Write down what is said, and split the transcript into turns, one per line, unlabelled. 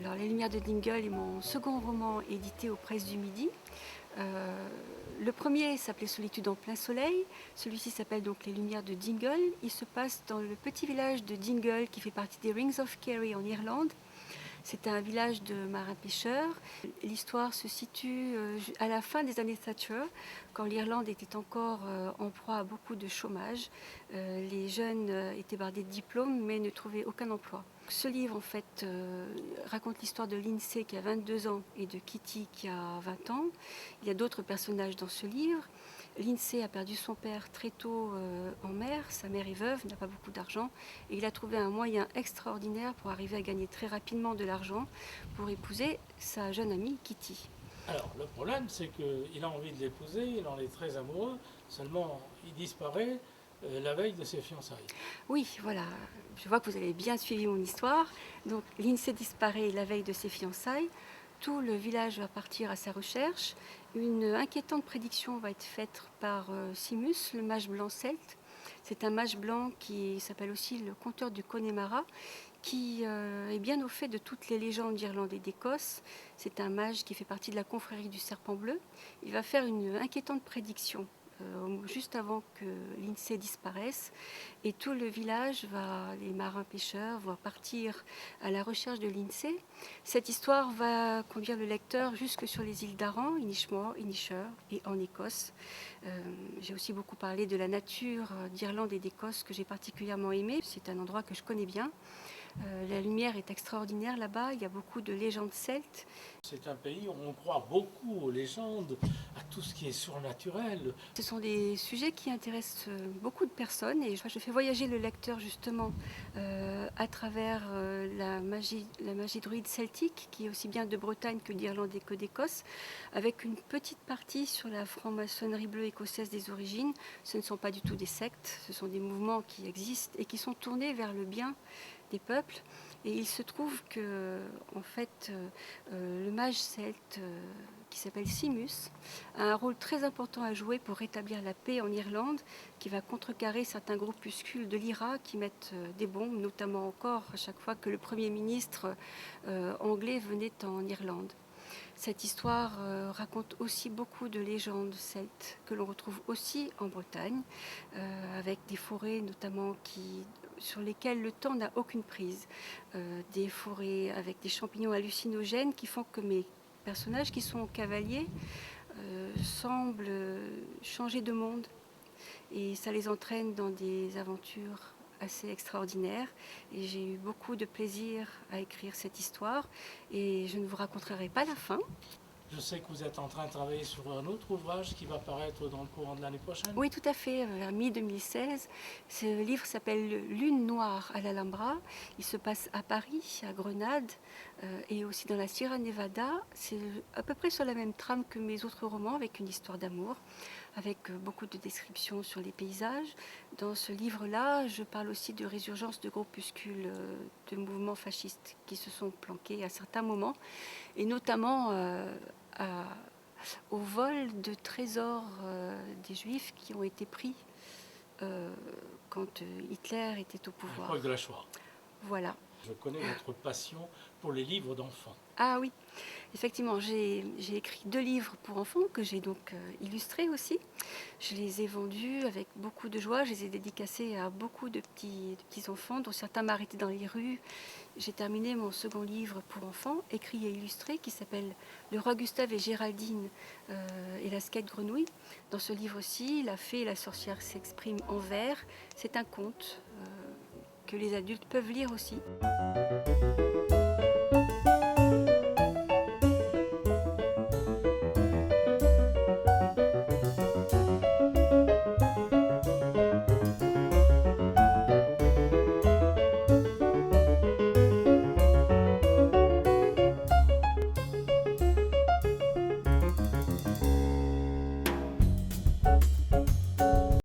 Alors, Les Lumières de Dingle est mon second roman édité aux Presses du Midi. Le premier s'appelait Solitude en plein soleil, celui-ci s'appelle donc Les Lumières de Dingle. Il se passe dans le petit village de Dingle qui fait partie des Rings of Kerry en Irlande. C'est un village de marins-pêcheurs. L'histoire se situe à la fin des années Thatcher, quand l'Irlande était encore en proie à beaucoup de chômage. Les jeunes étaient bardés de diplômes mais ne trouvaient aucun emploi. Ce livre en fait raconte l'histoire de Lindsay qui a 22 ans et de Kitty qui a 20 ans. Il y a d'autres personnages dans ce livre. Lindsay a perdu son père très tôt en mer, sa mère est veuve, n'a pas beaucoup d'argent et il a trouvé un moyen extraordinaire pour arriver à gagner très rapidement de l'argent pour épouser sa jeune amie Kitty.
Alors, le problème, c'est qu'il a envie de l'épouser, il en est très amoureux, seulement il disparaît la veille de ses fiançailles.
Oui, voilà, je vois que vous avez bien suivi mon histoire. Donc, Lindsay disparaît la veille de ses fiançailles. Tout le village va partir à sa recherche. Une inquiétante prédiction va être faite par Simus, le mage blanc celte. C'est un mage blanc qui s'appelle aussi le conteur du Connemara, qui est bien au fait de toutes les légendes d'Irlande et d'Écosse. C'est un mage qui fait partie de la confrérie du Serpent Bleu. Il va faire une inquiétante prédiction juste avant que Lindsay disparaisse. Et tout le village, les marins-pêcheurs, vont partir à la recherche de Lindsay. Cette histoire va conduire le lecteur jusque sur les îles d'Aran, Inishmore, Inisher et en Écosse. J'ai aussi beaucoup parlé de la nature d'Irlande et d'Écosse que j'ai particulièrement aimé. C'est un endroit que je connais bien. La lumière est extraordinaire là-bas, il y a beaucoup de légendes celtes.
C'est un pays où on croit beaucoup aux légendes, à tout ce qui est surnaturel.
Ce sont des sujets qui intéressent beaucoup de personnes et je fais voyager le lecteur justement à travers la magie druide celtique qui est aussi bien de Bretagne que d'Irlande et que d'Écosse, avec une petite partie sur la franc-maçonnerie bleue écossaise des origines. Ce ne sont pas du tout des sectes, ce sont des mouvements qui existent et qui sont tournés vers le bien des peuples. Et il se trouve que en fait, le mage celte qui s'appelle Simus a un rôle très important à jouer pour rétablir la paix en Irlande, qui va contrecarrer certains groupuscules de l'IRA qui mettent des bombes, notamment encore à chaque fois que le Premier ministre anglais venait en Irlande. Cette histoire raconte aussi beaucoup de légendes celtes que l'on retrouve aussi en Bretagne, avec des forêts notamment sur lesquelles le temps n'a aucune prise. Des forêts avec des champignons hallucinogènes qui font que mes personnages qui sont cavaliers semblent changer de monde et ça les entraîne dans des aventures assez extraordinaire et j'ai eu beaucoup de plaisir à écrire cette histoire et je ne vous raconterai pas la fin.
Je sais que vous êtes en train de travailler sur un autre ouvrage qui va paraître dans le courant de l'année prochaine.
Oui, tout à fait, vers mi-2016. Ce livre s'appelle Lune noire à l'Alhambra. Il se passe à Paris, à Grenade et aussi dans la Sierra Nevada. C'est à peu près sur la même trame que mes autres romans, avec une histoire d'amour, avec beaucoup de descriptions sur les paysages. Dans ce livre-là, je parle aussi de résurgence de groupuscules de mouvements fascistes qui se sont planqués à certains moments, et notamment au vol de trésors des Juifs qui ont été pris quand Hitler était au pouvoir.
L'époque de la Shoah.
Voilà.
Je connais votre passion pour les livres d'enfants.
Ah oui, effectivement, j'ai écrit 2 livres pour enfants que j'ai donc illustrés aussi. Je les ai vendus avec beaucoup de joie, je les ai dédicacés à beaucoup de petits enfants, dont certains m'arrêtaient dans les rues. J'ai terminé mon second livre pour enfants, écrit et illustré, qui s'appelle Le roi Gustave et Géraldine et la skate grenouille. Dans ce livre-ci, la fée et la sorcière s'expriment en vers. C'est un conte que les adultes peuvent lire aussi.